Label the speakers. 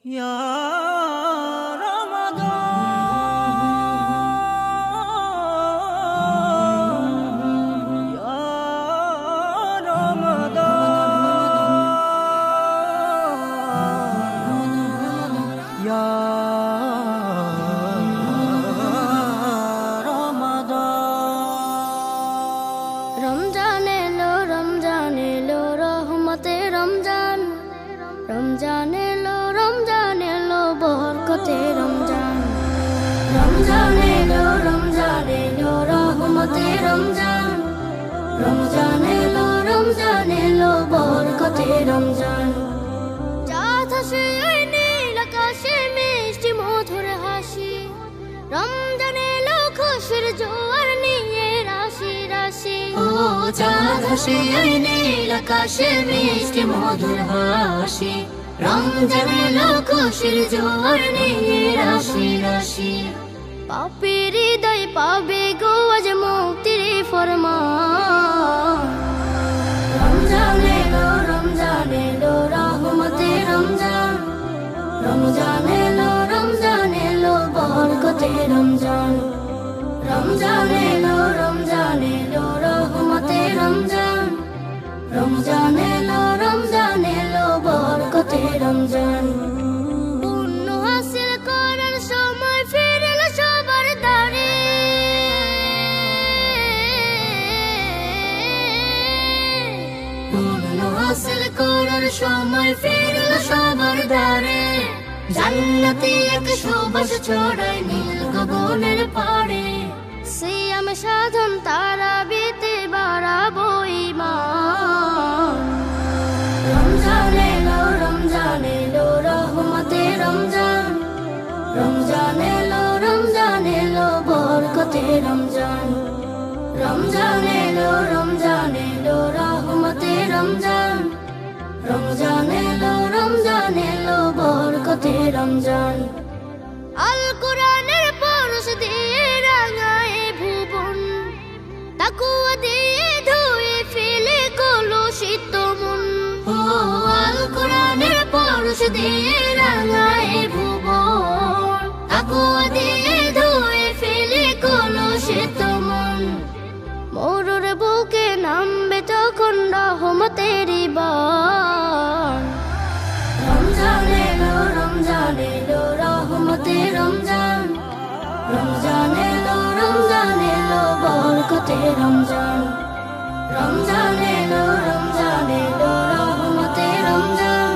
Speaker 1: ইয়া রমাদান ইয়া রমাদান ইয়া রমাদান
Speaker 2: রমজান এলো রহমতে রমজান রমজান এলো বরকতে রমজান রহমতে রমজান রমজান এলো বরকতে রমজান চাঁদ হাসে ওই নীল আকাশে মিষ্টি মধুর হাসি রমজান এলো খুশির জোয়ার নিয়ে রাশি রাশি
Speaker 3: ও চাঁদ হাসে ওই নীল আকাশে মিষ্টি মধুর হাসি রমজান এলো খুশির জোয়ার নিয়ে রাশি রাশি
Speaker 2: পাপের হৃদয় পাবে গো আজ মুক্তির ফরমান রমজান এলো রহমতে রমজান এলো বরকতে রমজান এলো রহমতে রমজান এলো বরকতে রমজান পুণ্য হাসিল করার সময় ফিরল সবার দ্বারে
Speaker 3: পুণ্য হাসিল করার সময় ফিরল সবার দ্বারে জান্নাতি এক সুবাস ছড়ায় নীল গগনের পাড়ে
Speaker 2: সিয়াম সাধন তারা বিতে বাড়াবো ঈমান রমজান এলো রহমতে রমজান এলো বরকতে রমজান এলো রহমতে রমজান এলো বরকতে রমজান আল কোরআনের পরশ দিয়ে রাঙায় ভুবন তাকুয়া দিয়ে ধুয়ে ফেলে কলুষিত মন
Speaker 3: ও আল কোরআনের পরশ দিয়ে রাঙায় ভুবন তাকুয়া দিয়ে ধুয়ে ফেলে কলুষিত মন
Speaker 2: মরুর বুকে নামবে তখন রহমতের বান রমজান এলো রহমতে রমজান এলো বরকতে রমজান এলো রহমতে রমজান